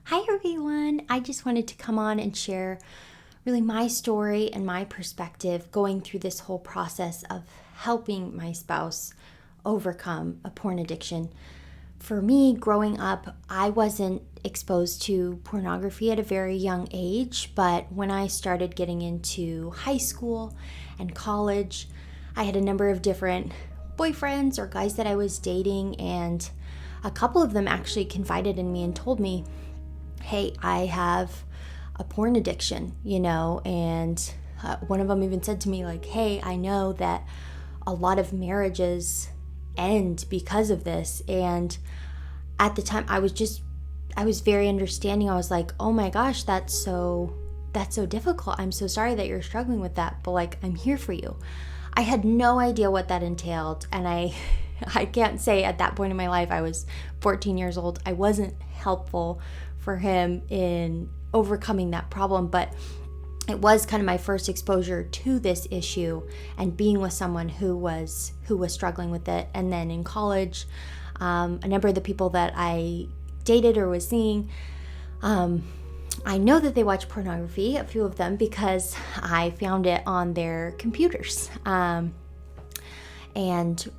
Hi everyone! I just wanted to come on and share really my story and my perspective going through this whole process of helping my spouse overcome a porn addiction. For me, growing up, I wasn't exposed to pornography at a very young age, but when I started getting into high school and college, I had a number of different boyfriends or guys that I was dating, and a couple of them actually confided in me and told me, hey, I have a porn addiction, and one of them even said to me, like, hey, I know that a lot of marriages end because of this. And at the time, I was very understanding. I was like, oh my gosh, that's so difficult. I'm so sorry that you're struggling with that, but like, I'm here for you. I had no idea what that entailed, and I can't say at that point in my life, I was 14 years old, I wasn't helpful for him in overcoming that problem, but it was kind of my first exposure to this issue and being with someone who was struggling with it. And then in college, a number of the people that I dated or was seeing, I know that they watch pornography, a few of them, because I found it on their computers. And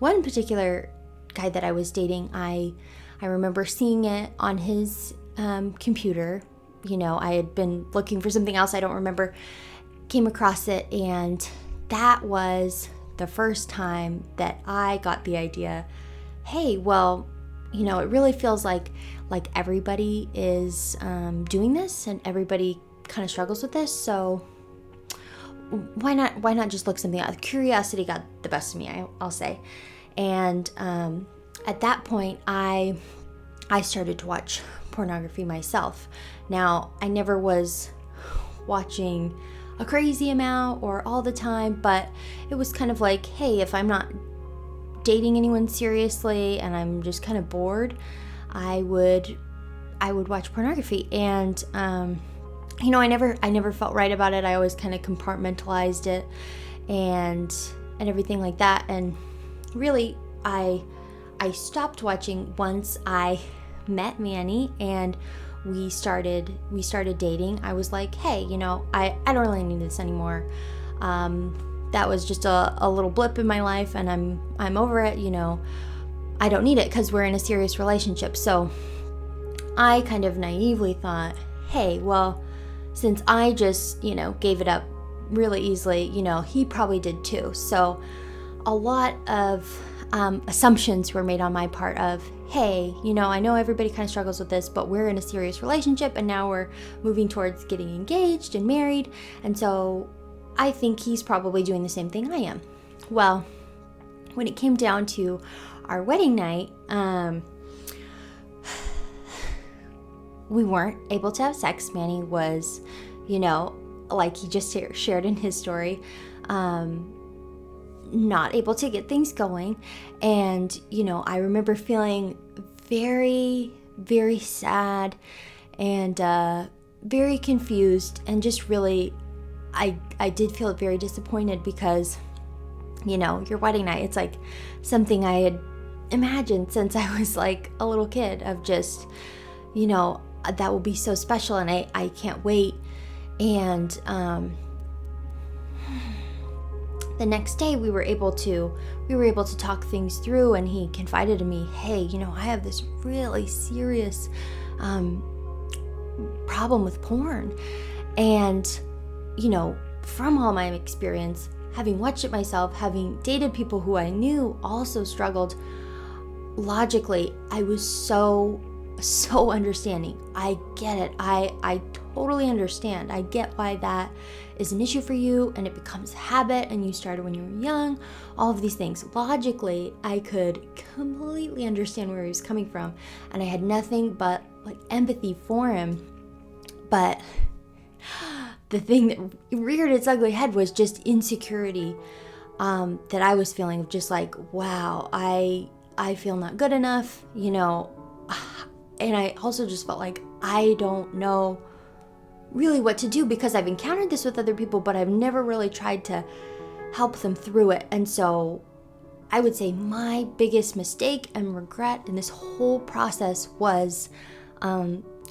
one particular guy that I was dating, I remember seeing it on his computer. I had been looking for something else, I don't remember, came across it, and that was the first time that I got the idea, hey, well, it really feels like everybody is doing this and everybody kind of struggles with this, so why not just look something up? Curiosity got the best of me, I'll say. And at that point, I started to watch pornography myself. Now, I never was watching a crazy amount or all the time, but it was kind of like, hey, if I'm not dating anyone seriously and I'm just kind of bored, I would watch pornography. And I never felt right about it. I always kind of compartmentalized it and everything like that. And really, I stopped watching once I met Manny and we started dating. I was like, hey, I don't really need this anymore. That was just a little blip in my life, and I'm over it. I don't need it because we're in a serious relationship. So I kind of naively thought, hey, well, since I just gave it up really easily, he probably did too. So a lot of assumptions were made on my part of, hey, I know everybody kind of struggles with this, but we're in a serious relationship and now we're moving towards getting engaged and married, and so I think he's probably doing the same thing I am. Well, when it came down to our wedding night, we weren't able to have sex. Manny was, like he just shared in his story, not able to get things going. And I remember feeling very, very sad and very confused, and just really I did feel very disappointed because your wedding night, it's like something I had imagined since I was like a little kid, of just that will be so special, and I can't wait. And the next day we were able to talk things through, and he confided to me, hey, I have this really serious problem with porn. And from all my experience, having watched it myself, having dated people who I knew also struggled, logically I was so understanding. I get it. I totally understand. I get why that is an issue for you, and it becomes a habit, and you started when you were young, all of these things. Logically, I could completely understand where he was coming from, and I had nothing but like empathy for him. But the thing that reared its ugly head was just insecurity that I was feeling, of just like, wow, I feel not good enough, and I also just felt like I don't know really what to do, because I've encountered this with other people, but I've never really tried to help them through it. And so I would say my biggest mistake and regret in this whole process was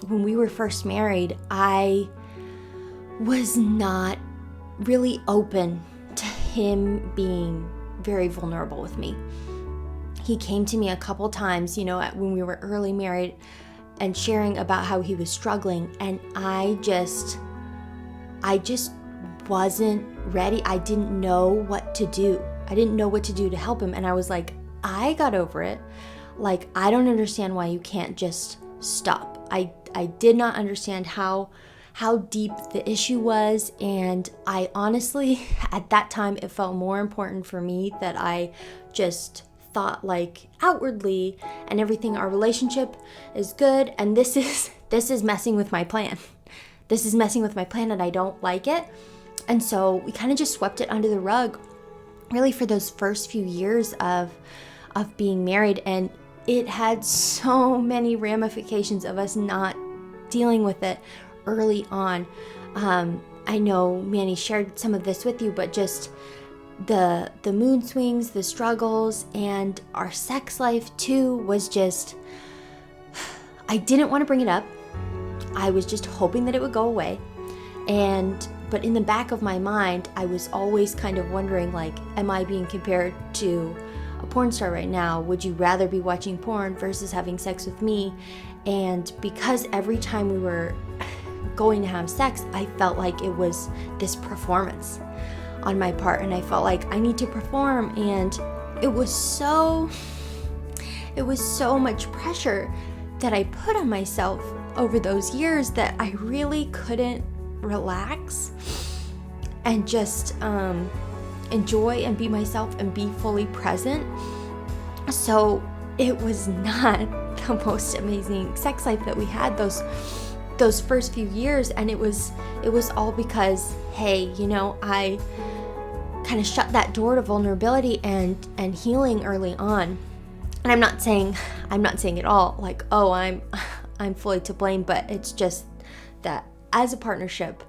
when we were first married, I was not really open to him being very vulnerable with me. He came to me a couple times, when we were early married and sharing about how he was struggling, and I just wasn't ready. I didn't know what to do. I didn't know what to do to help him, and I was like, I got over it. Like, I don't understand why you can't just stop. I did not understand how deep the issue was, and I honestly, at that time, it felt more important for me that I just thought like outwardly and everything, our relationship is good, and this is messing with my plan. This is messing with my plan, and I don't like it. And so we kind of just swept it under the rug, really, for those first few years of being married, and it had so many ramifications of us not dealing with it early on. I know Manny shared some of this with you, but just the mood swings, the struggles, and our sex life too was just, I didn't want to bring it up. I was just hoping that it would go away. But in the back of my mind, I was always kind of wondering, like, am I being compared to a porn star right now? Would you rather be watching porn versus having sex with me? And because every time we were going to have sex, I felt like it was this performance on my part, and I felt like I need to perform, and it was so much pressure that I put on myself over those years that I really couldn't relax and just enjoy and be myself and be fully present. So it was not the most amazing sex life that we had those first few years, and it was all because, hey, I kind of shut that door to vulnerability and healing early on. And I'm not saying at all like, oh, I'm fully to blame, but it's just that as a partnership,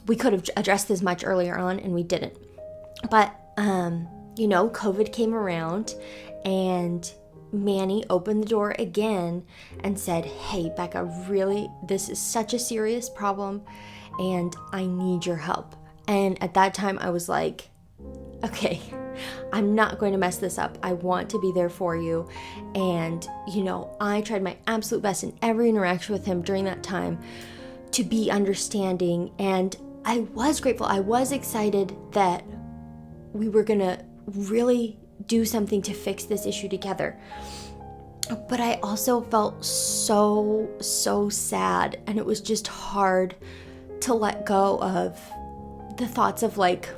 we could have addressed this much earlier on, and we didn't. But COVID came around, and Manny opened the door again and said, hey, Becca, really, this is such a serious problem, and I need your help. And at that time, I was like, okay, I'm not going to mess this up. I want to be there for you. And, I tried my absolute best in every interaction with him during that time to be understanding. And I was grateful. I was excited that we were going to really do something to fix this issue together. But I also felt so sad. And it was just hard to let go of the thoughts of like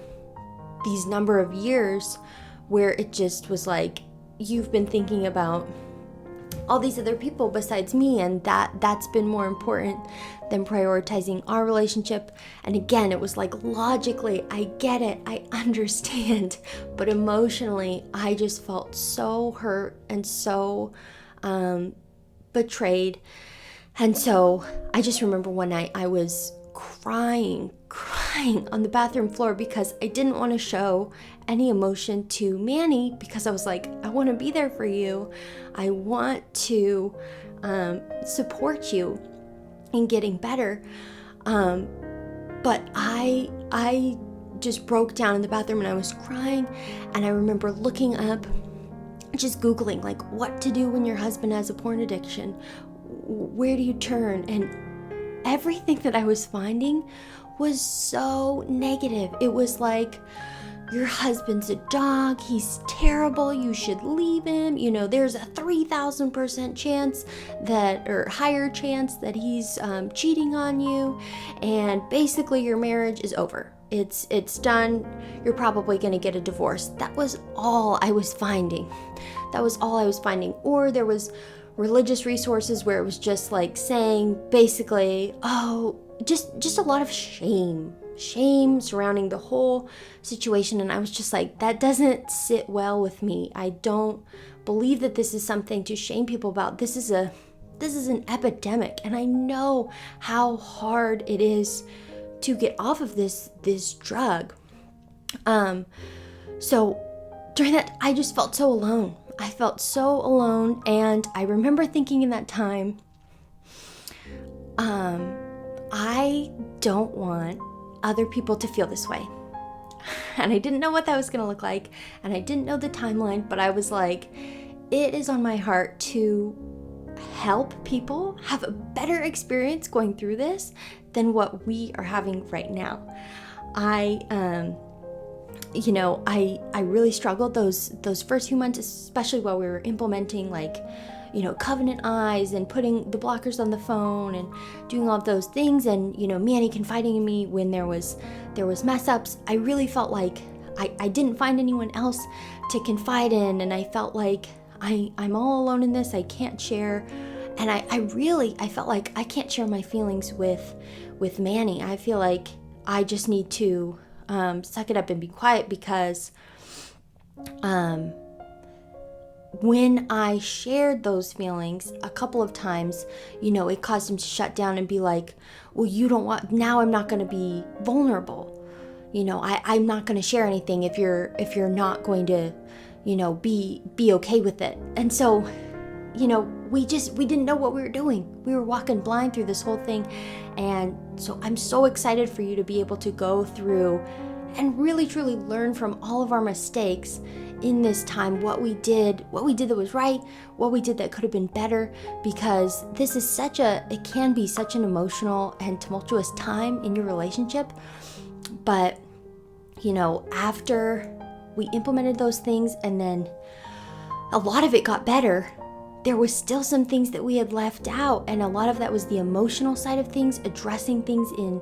these number of years where it just was like, you've been thinking about all these other people besides me, and that's been more important than prioritizing our relationship. And again, it was like, logically, I get it, I understand, but emotionally, I just felt so hurt and so betrayed. And so I just remember one night I was crying on the bathroom floor because I didn't want to show any emotion to Manny, because I was like, I want to be there for you. I want to support you in getting better. But I just broke down in the bathroom and I was crying, and I remember looking up, just Googling like what to do when your husband has a porn addiction. Where do you turn? And everything that I was finding was so negative. It was like, your husband's a dog, he's terrible, you should leave him. There's a 3,000% chance or higher chance that he's cheating on you, and basically your marriage is over. It's done. You're probably going to get a divorce. That was all I was finding. Or there was religious resources where it was just like saying basically, just a lot of shame surrounding the whole situation. And I was just like, that doesn't sit well with me. I don't believe that this is something to shame people about. This is an epidemic, and I know how hard it is to get off of this drug. So during that, I just felt so alone. And I remember thinking in that time, I don't want other people to feel this way. And I didn't know what that was going to look like, and I didn't know the timeline, but I was like, it is on my heart to help people have a better experience going through this than what we are having right now. I really struggled those first few months, especially while we were implementing covenant eyes and putting the blockers on the phone and doing all of those things, and Manny confiding in me when there was mess ups. I really felt like I didn't find anyone else to confide in, and I felt like I'm all alone in this. I can't share, and I felt like I can't share my feelings with Manny. I feel like I just need to suck it up and be quiet, because when I shared those feelings a couple of times, it caused him to shut down and be like, well, you don't want, now I'm not going to be vulnerable. I'm not going to share anything if you're not going to, be okay with it. And so, we didn't know what we were doing. We were walking blind through this whole thing. And so I'm so excited for you to be able to go through and really truly learn from all of our mistakes in this time, what we did that was right, what we did that could have been better, because this is it can be such an emotional and tumultuous time in your relationship. But, after we implemented those things, and then a lot of it got better, there was still some things that we had left out, and a lot of that was the emotional side of things, addressing things in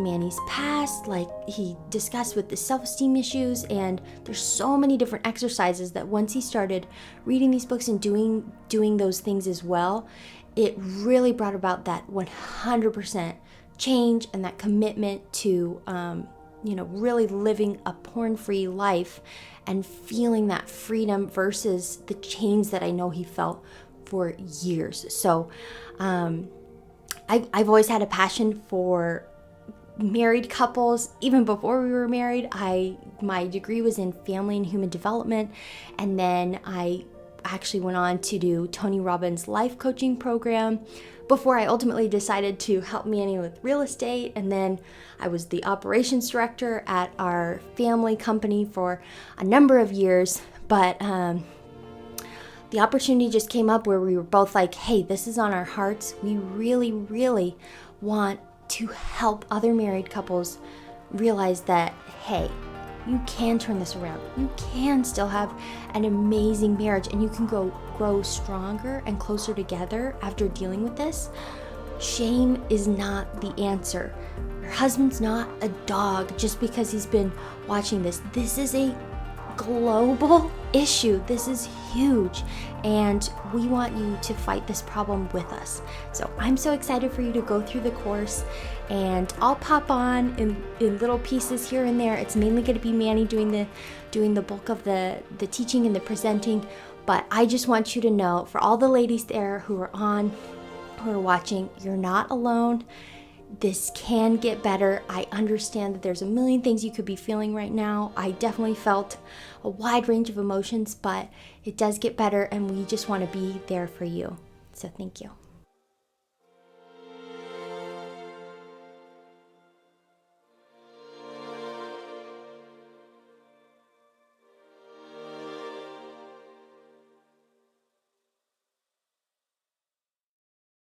Manny's past, like he discussed with the self-esteem issues. And there's so many different exercises that once he started reading these books and doing those things as well, it really brought about that 100% change and that commitment to really living a porn-free life and feeling that freedom versus the chains that I know he felt for years. So I've always had a passion for married couples. Even before we were married, my degree was in family and human development, and then I actually went on to do Tony Robbins' life coaching program before I ultimately decided to help Manny with real estate. And then I was the operations director at our family company for a number of years. But the opportunity just came up where we were both like, hey, this is on our hearts. We really, really want to help other married couples realize that, hey, you can turn this around. You can still have an amazing marriage, and you can grow stronger and closer together after dealing with this. Shame is not the answer. Your husband's not a dog just because he's been watching this. This is a global issue. This is huge, and we want you to fight this problem with us. So I'm so excited for you to go through the course, and I'll pop on in little pieces here and there. It's mainly going to be Manny doing the bulk of the teaching and the presenting, but I just want you to know, for all the ladies there who are watching, you're not alone. This can get better. I understand that there's a million things you could be feeling right now. I definitely felt a wide range of emotions, but it does get better, and we just want to be there for you. So thank you.